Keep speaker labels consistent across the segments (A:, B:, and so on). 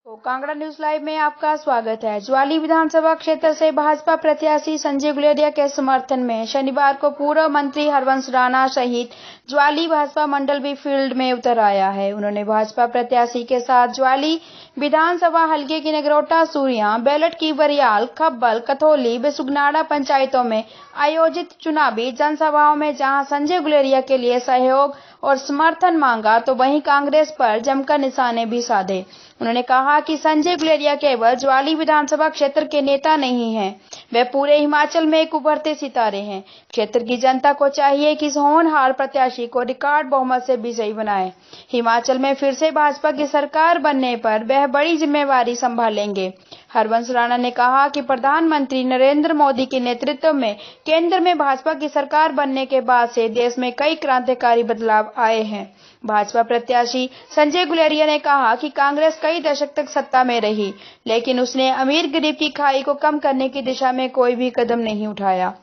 A: Kangra news live में आपका स्वागत है। ज्वाली विधानसभा क्षेत्र से भाजपा प्रत्याशी संजय गुलेरिया के समर्थन में शनिवार को पूर्व मंत्री हरवंश राणा सहित ज्वाली भाजपा मंडल भी फील्ड में उतर आया है। उन्होंने भाजपा प्रत्याशी के साथ ज्वाली विधानसभा हलके की नगरोटा, सूरियां, बेलट की बरियाल, खब्बल, कथौली, बेसुगनाड़ा पंचायतों में आयोजित चुनावी जनसभाओं में जहां संजय गुलेरिया के लिए सहयोग और समर्थन मांगा तो वहीं कांग्रेस पर जमकर निशाने भी साधे। उन्होंने कहा कि संजय गुलेरिया केवल ज्वाली विधानसभा क्षेत्र के नेता नहीं हैं, वे पूरे हिमाचल में एक उभरते सितारे हैं। क्षेत्र की जनता को चाहिए कि इस होनहार प्रत्याशी को रिकॉर्ड बहुमत से विजयी बनाए। हिमाचल में फिर से भाजपा की सरकार बनने पर वह बड़ी जिम्मेवारी संभालेंगे। हरवंश राणा ने कहा कि प्रधानमंत्री नरेंद्र मोदी के नेतृत्व में केंद्र में भाजपा की सरकार बनने के बाद से देश में कई क्रांतिकारी बदलाव आए हैं। भाजपा प्रत्याशी संजय गुलेरिया ने कहा कि कांग्रेस कई दशक तक सत्ता में रही, लेकिन उसने अमीर गरीब की खाई को कम करने की दिशा में कोई भी कदम नहीं उठाया।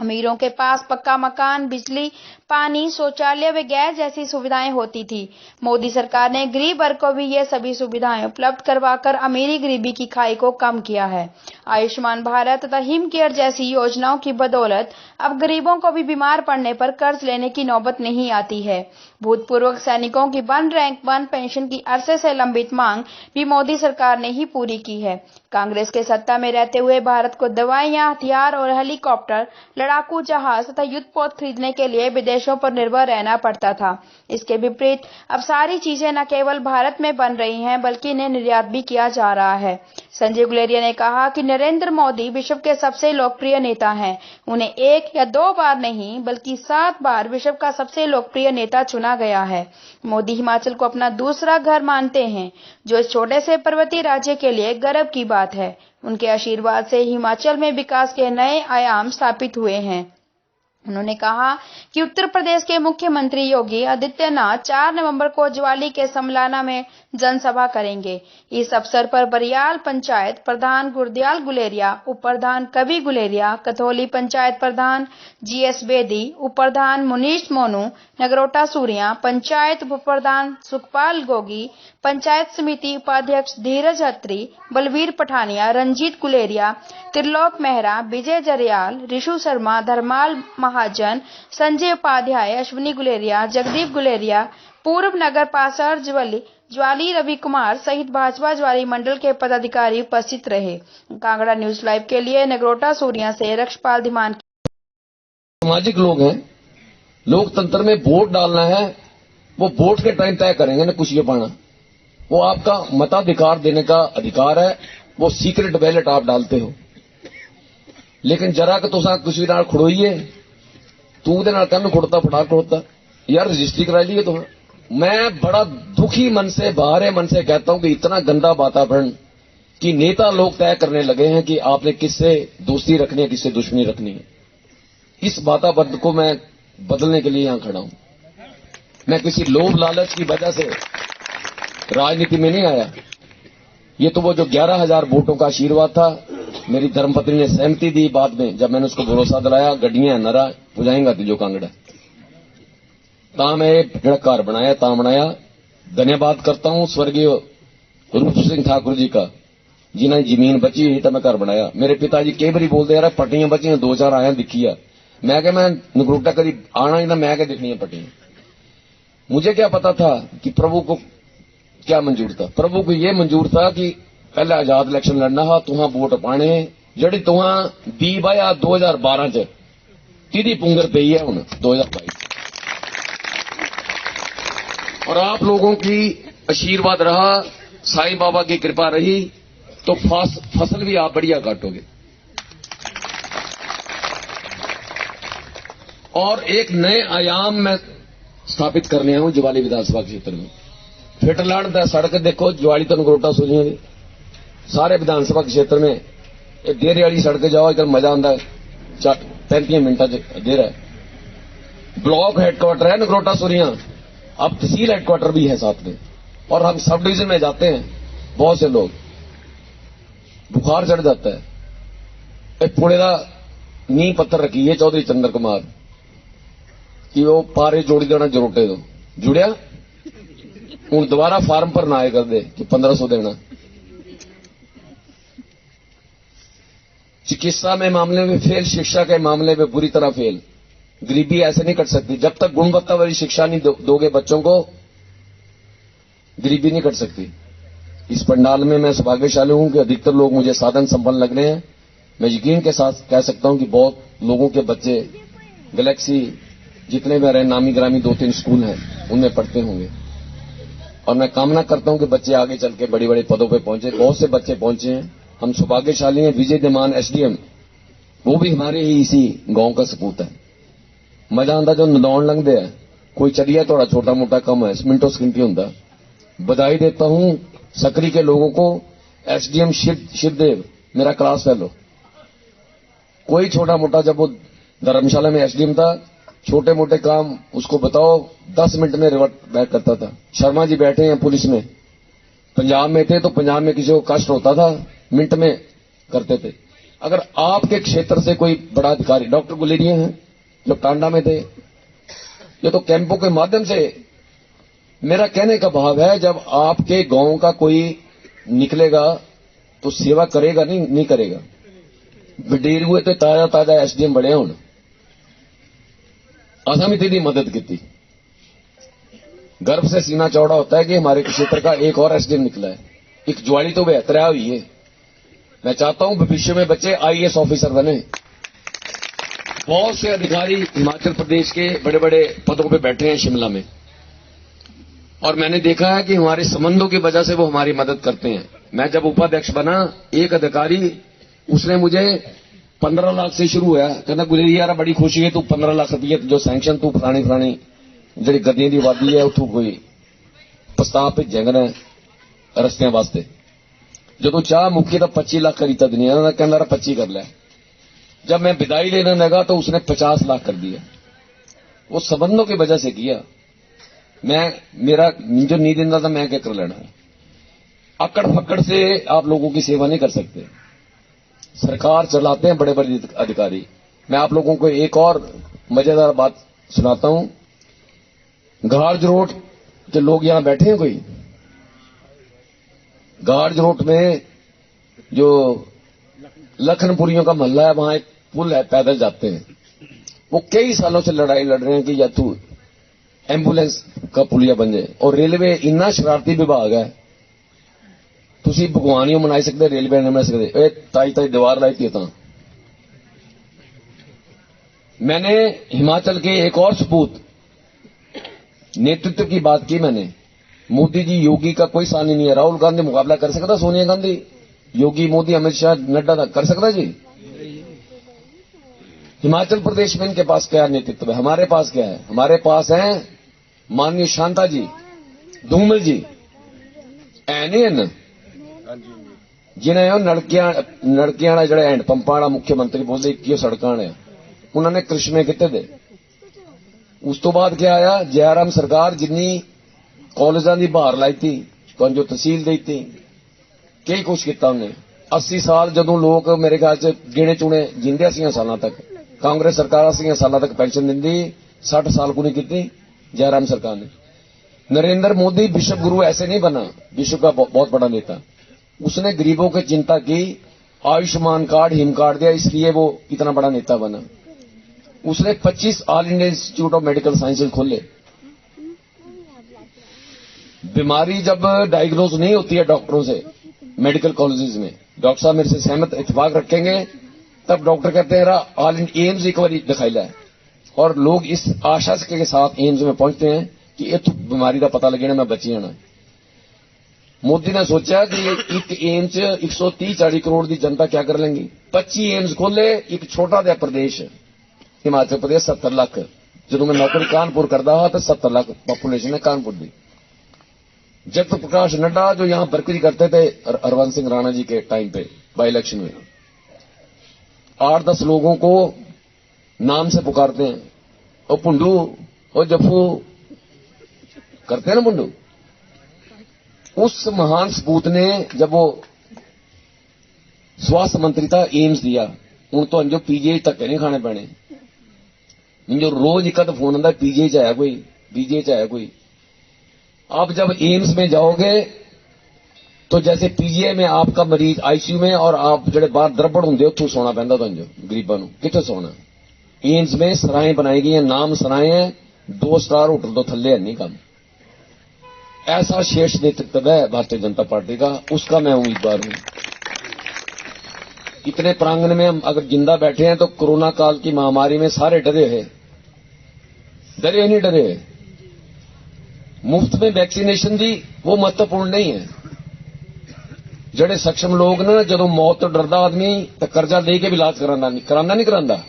A: अमीरों के पास पक्का मकान, बिजली, पानी, शौचालय व गैस जैसी सुविधाएं होती थी। मोदी सरकार ने गरीब वर्ग को भी ये सभी सुविधाएं उपलब्ध करवाकर अमीरी गरीबी की खाई को कम किया है। आयुष्मान भारत तथा हिम केयर जैसी योजनाओं की बदौलत अब गरीबों को भी बीमार पड़ने पर कर्ज लेने की नौबत नहीं आती है। भूतपूर्व सैनिकों की 1 रैंक 1 पेंशन की अरसे से लंबित मांग भी मोदी सरकार ने ही पूरी की है। कांग्रेस के सत्ता में रहते हुए भारत को दवाइयां, हथियार और हेलीकॉप्टर, लड़ाकू जहाज तथा युद्धपोत खरीदने के लिए विदेशों पर निर्भर रहना पड़ता था। इसके विपरीत अब सारी चीजें न केवल भारत में बन रही हैं, बल्कि इन्हें निर्यात भी किया जा रहा है। संजय गुलेरिया ने कहा कि नरेंद्र मोदी विश्व के सबसे लोकप्रिय नेता हैं। उन्हें 1 या 2 बार नहीं बल्कि 7 बार विश्व का सबसे लोकप्रिय नेता चुना गया है। मोदी हिमाचल को अपना दूसरा घर मानते हैं, जो इस छोटे से पर्वतीय राज्य के लिए गर्व की बात है। उनके आशीर्वाद से हिमाचल में विकास के नए आयाम स्थापित हुए हैं। उन्होंने कहा कि उत्तर प्रदेश के मुख्यमंत्री योगी आदित्यनाथ 4 नवंबर को ज्वाली के समलाना में जनसभा करेंगे। इस अवसर पर बरियाल पंचायत प्रधान गुरदयाल गुलेरिया, उप प्रधान कवि गुलेरिया, कथौली पंचायत प्रधान GS बेदी, उप प्रधान मुनीश मोनू, नगरोटा सूरियां पंचायत उप प्रधान सुखपाल गोगी, पंचायत समिति उपाध्यक्ष धीरज अत्री, बलवीर पठानिया, रंजीत गुलेरिया, त्रिलोक मेहरा, विजय जरियाल, ऋषु शर्मा, धर्माल महाजन, संजय उपाध्याय, अश्विनी गुलेरिया, जगदीप गुलेरिया, पूर्व नगर पार्षद ज्वाली रवि कुमार सहित भाजपा ज्वाली मंडल के पदाधिकारी उपस्थित रहे। कांगड़ा न्यूज लाइव के लिए नगरोटा सूरियां से रक्षपाल धीमान।
B: सामाजिक लोग हैं, लोकतंत्र में वोट डालना है, वो वोट के टाइम तय करेंगे ना कुछ ये पाना, वो आपका मताधिकार देने का अधिकार है। वो सीक्रेट बैलेट आप डालते हो, लेकिन जरा कि तुसा कुछ भी नाल खड़ोइए तू दे नाल कन्न खुड़ता फटाक खुड़ता यार रजिस्ट्री करा लिए तो। मैं बड़ा दुखी मन से, बाहरे मन से कहता हूं कि इतना गंदा वातावरण कि नेता लोग तय करने लगे हैं कि आपने किससे दोस्ती रखनी है, किससे दुश्मनी रखनी है। इस वातावरण को मैं बदलने के लिए यहां खड़ा हूं। मैं किसी लोभ लालच की वजह से राजनीति में नहीं आया। ये तो वो जो 11,000 वोटों का आशीर्वाद था, मेरी धर्मपत्नी ने सहमति दी बाद में, जब मैंने उसको भरोसा दिलाया गड्डियां नरा पुजाएंगा जो कांगड़ा ता मैं घर बनाया, ता बनाया। धन्यवाद करता हूं स्वर्गीय रूप सिंह ठाकुर जी का, जिन्हें जमीन बची हुई तो मैं घर बनाया। मेरे पिताजी कई बार बोलते यार पट्टियां बची 2-4 आया दिखी है। मैं क्या मैं नगरोटा कभी आना ही ना, मैं क्या दिखनी है पट्टियां। मुझे क्या पता था कि प्रभु को क्या मंजूर था। प्रभु को यह मंजूर था कि पहले आजाद इलेक्शन लड़ना हा, तुहां वोट पाने जड़ी तुहां दी बाया 2012 च तीदी पुंगर पई है हुण 2022। और आप लोगों की आशीर्वाद रहा, साईं बाबा की कृपा रही तो फसल भी आप बढ़िया काटोगे। और एक नए आयाम में स्थापित करने आऊं ज्वाली विधानसभा क्षेत्र में। फिटलड़ सड़क देखो ज्वाली तो नगरोटा सूरियां दी सारे विधानसभा क्षेत्र में देरे वाली सड़क जाओ, इधर मजा आता है। 35 मिनटा देर है। ब्लॉक हेडक्वार्टर है नगरोटा सूरियां, अब तहसील हेडक्वार्टर भी है साथ में। और हम सब डिवीजन में जाते हैं, बहुत से लोग बुखार चढ़ जाता है। पुणे का नींह पत्थर रखी है चौधरी चंद्र कुमार कि वो पारे जोड़ी देना जरोटे दो जुड़िया हूं दोबारा फार्म पर ना आए कर दे कि 1500 देना। चिकित्सा में मामले में फेल, शिक्षा के मामले में बुरी तरह फेल। गरीबी ऐसे नहीं कट सकती। जब तक गुणवत्ता वाली शिक्षा नहीं दोगे बच्चों को, गरीबी नहीं कट सकती। इस पंडाल में मैं सौभाग्यशाली हूं कि अधिकतर लोग मुझे साधन संपन्न लग रहे हैं। मैं यकीन के साथ कह सकता हूं कि बहुत लोगों के बच्चे गैलेक्सी जितने भी नामी ग्रामी 2-3 स्कूल हैं उनमें पढ़ते होंगे, और मैं कामना करता हूं कि बच्चे आगे चल के बड़े बड़े पदों पे पहुंचे। बहुत से बच्चे पहुंचे हैं। हम सौभाग्यशाली हैं। विजय दिमान एसडीएम, वो भी हमारे ही इसी गांव का सपूत है। मजा आंदा जो नदौन लंघदे है, कोई चलिया थोड़ा छोटा मोटा कम है, मिनटों सकिंटी होंदा। बधाई देता हूं सकरी के लोगों को। एसडीएम शिवदेव मेरा क्लास फेलो, कोई छोटा मोटा, जब वो धर्मशाला में एसडीएम था, छोटे मोटे काम उसको बताओ 10 मिनट में रिवर्ट बैक करता था। शर्मा जी बैठे हैं पुलिस में, पंजाब में थे तो पंजाब में किसी को कष्ट होता था मिनट में करते थे। अगर आपके क्षेत्र से कोई बड़ा अधिकारी, डॉक्टर गुलेरिया हैं जो टांडा में थे, ये तो कैंपों के माध्यम से, मेरा कहने का भाव है जब आपके गांव का कोई निकलेगा तो सेवा करेगा, नहीं करेगा। बडेर हुए तो ताजा ताजा एसडीएम बड़े हूं, असमिति की मदद की। गर्व से सीना चौड़ा होता है कि हमारे क्षेत्र का एक और एसडीएम निकला है। एक ज्वाली तो बेहतर हुई है। मैं चाहता हूं भविष्य में बच्चे आईएएस ऑफिसर बने। बहुत से अधिकारी हिमाचल प्रदेश के बड़े बड़े पदों पे बैठे हैं शिमला में, और मैंने देखा है कि हमारे संबंधों की वजह से वो हमारी मदद करते हैं। मैं जब उपाध्यक्ष बना, एक अधिकारी उसने मुझे 15 लाख से शुरू हुआ, कहना गुलेरिया यार बड़ी खुशी है, तू 15 लाख रुपये जो सैंक्शन तू फलानी ਜਿਹੜੀ ਗੱਡੀਆਂ ਦੀ ਆਬਾਦੀ ਹੈ ਉੱਥੋਂ ਕੋਈ ਪ੍ਰਸਤਾਵ ਭੇਜੇਗਾ ਨਾ ਰਸਤਿਆਂ ਵਾਸਤੇ। ਜਦੋਂ ਚਾਹ ਮੁੱਕੀ ਤਾਂ 25 लाख करी था दुनिया ने, कहना 25 कर लिया। जब मैं विदाई लेने लगा तो उसने 50 लाख कर दिया। वो संबंधों की वजह से किया। मैं मेरा जो नहीं देता था मैं क्या कर लेना। अकड़ फक्कड़ से आप लोगों की सेवा नहीं कर सकते। सरकार चलाते हैं बड़े बड़े अधिकारी। मैं आप लोगों को एक और मजेदार बात सुनाता हूं। गार्ज रोड के लोग यहां बैठे हैं कोई? गार्ज रोड में जो लखनपुरियों का मोहल्ला है, वहां एक पुल है, पैदल जाते हैं। वो कई सालों से लड़ाई लड़ रहे हैं कि या तू एम्बुलेंस का पुलिया बन जाए। और रेलवे इन्ना शरारती विभाग है, तुसी भगवान ही मनाई सकते, रेलवे नहीं बना सकते। ताई दीवार लाई थी। मैंने हिमाचल के एक और सपूत नेतृत्व की बात की। मैंने मोदी जी योगी का कोई सानी नहीं है। राहुल गांधी मुकाबला कर सकता? सोनिया गांधी, योगी, मोदी, अमित शाह, नड्डा कर सकता जी? हिमाचल प्रदेश में इनके पास क्या नेतृत्व है? हमारे पास क्या है? हमारे पास है माननीय शांता जी, धूमल जी, एन जिन्हें नड़कियां जड़े हैंड पंपा मुख्यमंत्री बोलते 21 सड़कां ने, उन्होंने करिश्मे किते दे। उस तो बाद क्या आया? जयराम सरकार जिन्नी कॉलेजां दी बाहर लाई थी, तो जो तहसील दी थी, कई कुछ किया उन्हें। 80 साल जदों लोग मेरे ख्याल से गिने चुने जिंदे 80 सालों तक, कांग्रेस सरकार 80 सालों तक पेंशन दी, 60 साल को नहीं की जयराम सरकार ने। नरेंद्र मोदी विश्व गुरु ऐसे नहीं बना, विश्व का बहुत बड़ा नेता। उसने गरीबों की चिंता की, आयुष्मान कार्ड, हिम कार्ड दिया, इसलिए वो इतना बड़ा नेता बना। उसने 25 all India institute of medical sciences खोले। बीमारी जब डायग्नोज नहीं होती है डॉक्टरों से मेडिकल कॉलेजेस में, डॉक्टर साहब मेरे से सहमत इत्तेफाक रखेंगे, तब डॉक्टर कहते हैं ऑल इंडिया एम्स एक बार दिखाई ला। और लोग इस आशा के साथ एम्स में पहुंचते हैं कि इस बीमारी का पता लगे ना, मैं बची जाना। मोदी ने सोचा कि एक एम्स 130-40 करोड़ की जनता क्या कर लेंगी। 25 एम्स खोले। एक छोटा सा प्रदेश हिमाचल प्रदेश 70 लाख। जो मैं नौकरी कानपुर करता हा तो 70 लाख पॉपुलेशन है कानपुर की। जगत प्रकाश नड्डा जो यहां बर्करी करते थे हरवंश सिंह राणा जी के टाइम पे बाई इलेक्शन में, 8-10 लोगों को नाम से पुकारते हैं, ओ पुंडू, ओ जफू, करते हैं ना पुंडू। उस महान सपूत ने जब वो स्वास्थ्य मंत्री था एम्स दिया, उन तो अंजो पीजीआई तक नहीं खाने पैने। जो रोज एक फोन आता पीजीआई च आया कोई, पीजीआई च आया कोई। आप जब एम्स में जाओगे तो जैसे पीजीआई में आपका मरीज आईसीयू में और आप जड़े बाहर दरबड़ होंगे उत्थों सोना पैंदा तुहानू गरीबां नूं कित्थे सोना। एम्स में सराहें बनाई गई हैं, नाम सराहें हैं, 2 स्टार होटल तो थल्ले है नहीं काम। ऐसा शीर्ष नेतृत्व है भारतीय जनता पार्टी का, उसका मैं उम्मीदवार हूं। इतने प्रांगण में हम अगर जिंदा बैठे हैं तो कोरोना काल की महामारी में सारे डरे हैं, डरे नहीं डरे। मुफ्त में वैक्सीनेशन दी वो महत्वपूर्ण नहीं है। जड़े सक्षम लोग ना जदों मौत तो डरदा आदमी तो कर्जा लेके भी इलाज करांदा।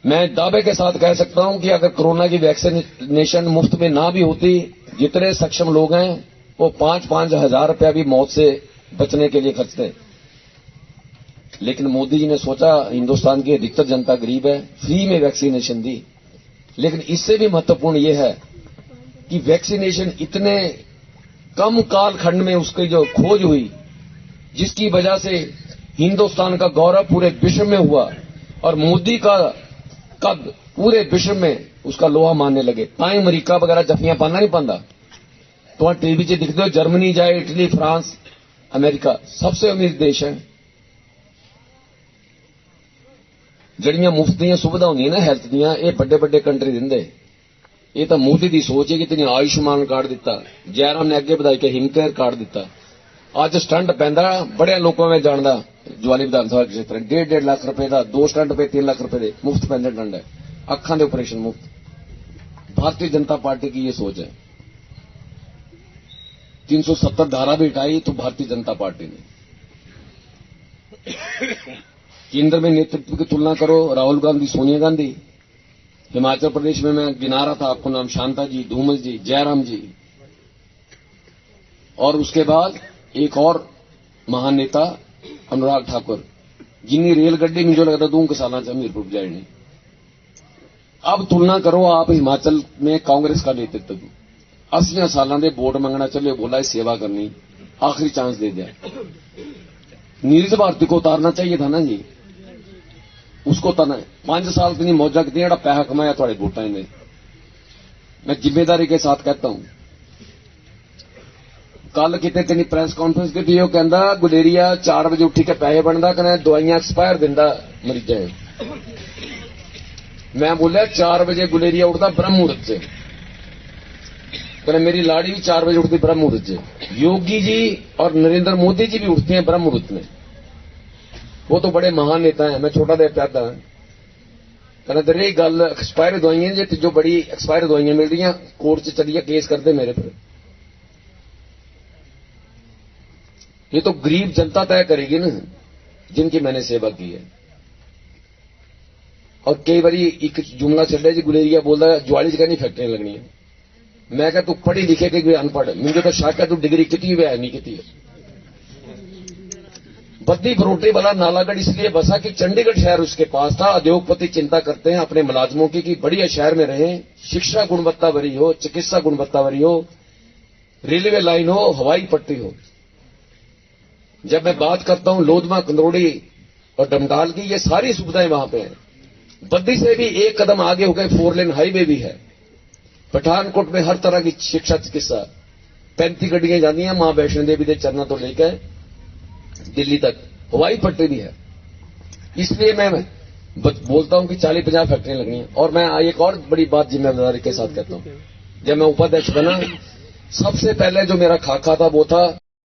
B: मैं दावे के साथ कह सकता हूं कि अगर कोरोना की वैक्सीनेशन मुफ्त में ना भी होती, जितने सक्षम लोग हैं वो 5-5 हजार रुपया भी मौत से बचने के लिए खर्चते। लेकिन मोदी जी ने सोचा हिंदुस्तान की अधिकतर जनता गरीब है, फ्री में वैक्सीनेशन दी। लेकिन इससे भी महत्वपूर्ण यह है कि वैक्सीनेशन इतने कम कालखंड में उसकी जो खोज हुई, जिसकी वजह से हिंदुस्तान का गौरव पूरे विश्व में हुआ और मोदी का कद पूरे विश्व में उसका लोहा मानने लगे। ताई अमरीका वगैरह जफियां पाना नहीं पांदा। तो टीवी से दिखते हो जर्मनी जाए, इटली, फ्रांस, अमेरिका सबसे अमीर देश है। जड़ियां मुफ्त दी सुविधा होंगी ना हेल्थ दियां, ये बड़े बड़े कंट्री देंदे। ये तो मोदी की सोच है कि इतनी आयुष्मान कार्ड दिता, जयराम ने अगे बधाई के हिमकेयर कार्ड दिता। अज स्टंट पैंदा बड़े लोगों में जानदा ज्वाली विधानसभा क्षेत्र 1.5 लाख रुपए का 2 स्टंट पे 3 लाख रुपए दे मुफ्त पैंदे डंड है, अखां दे ऑपरेशन मुफ्त। भारतीय जनता पार्टी की ये सोच है। 370 धारा भी हटाई तो भारतीय जनता पार्टी ने। केंद्र में नेतृत्व की तुलना करो, राहुल गांधी, सोनिया गांधी। हिमाचल प्रदेश में मैं गिना रहा था आपको नाम, शांता जी, धूमल जी, जयराम जी, और उसके बाद एक और महान नेता अनुराग ठाकुर, जिन्नी रेलगड्डी मुझे लगता 2 साल से हमीरपुर जाए नहीं। अब तुलना करो आप हिमाचल में कांग्रेस का नेतृत्व 80 सालों के वोट मंगना चले, बोला सेवा करनी, आखिरी चांस दे दिया। नीरज भारती को उतारना चाहिए था ना जी, उसको तना 5 साल की मौजा की जरा पैसा कमाया थोड़े वोटा ने। मैं जिम्मेदारी के साथ कहता हूं, कल कितने तेनी प्रेस कॉन्फ्रेंस की थी, कहता गुलेरिया 4 बजे उठी के पैसे बनता, कहना दवाइयां एक्सपायर दिंदा मरीजा। मैं बोलिया 4 बजे गुलेरिया उठता ब्रह्म मुहूर्त से, कहना मेरी लाड़ी भी 4 बजे उठती ब्रह्म मुहूर्त से। योगी जी और नरेंद्र मोदी जी भी उठते हैं ब्रह्म मुहूर्त में, वो तो बड़े महान नेता हैं। मैं छोटा दे प्यादा कहना तेरी गल एक्सपायर दवाइयां जे तिजो बड़ी एक्सपायर दवाइयां मिल रही, कोर्ट से चलिए केस करते मेरे पर। ये तो गरीब जनता तय करेगी ना, जिनकी मैंने सेवा की है। और कई बारी एक जुमला चल रहा है जी, गुलेरिया बोलता है ज्वाली च कहनी फैक्ट्रियां लगनी है। मैं क्या तू पढ़ी लिखे के अनपढ़, मुझे तो शक है तू डिग्री की हुई है नहीं की। बद्दी बरोटे वाला नालागढ़ इसलिए बसा कि चंडीगढ़ शहर उसके पास था। उद्योगपति चिंता करते हैं अपने मुलाजमों की कि बढ़िया शहर में रहें, शिक्षा गुणवत्ता भरी हो, चिकित्सा गुणवत्ता भरी हो, रेलवे लाइन हो, हवाई पट्टी हो। जब मैं बात करता हूं लोधमा, कंदरोड़ी और डमटाल की, ये सारी सुविधाएं वहां पे हैं। बद्दी से भी एक कदम आगे हो गए, 4 लेन हाईवे भी है। पठानकोट में हर तरह की शिक्षा चिकित्सा, 35 गड्डियां जाती हैं मां वैष्णो देवी के चरणों तो लेकर दिल्ली तक, हवाई पट्टी भी है। इसलिए मैं बोलता हूं कि 40-50 फैक्ट्रियां लगनी है। और मैं एक और बड़ी बात जिम्मेदारी के साथ कहता हूं, जब मैं उपाध्यक्ष बना सबसे पहले जो मेरा खाका था वो था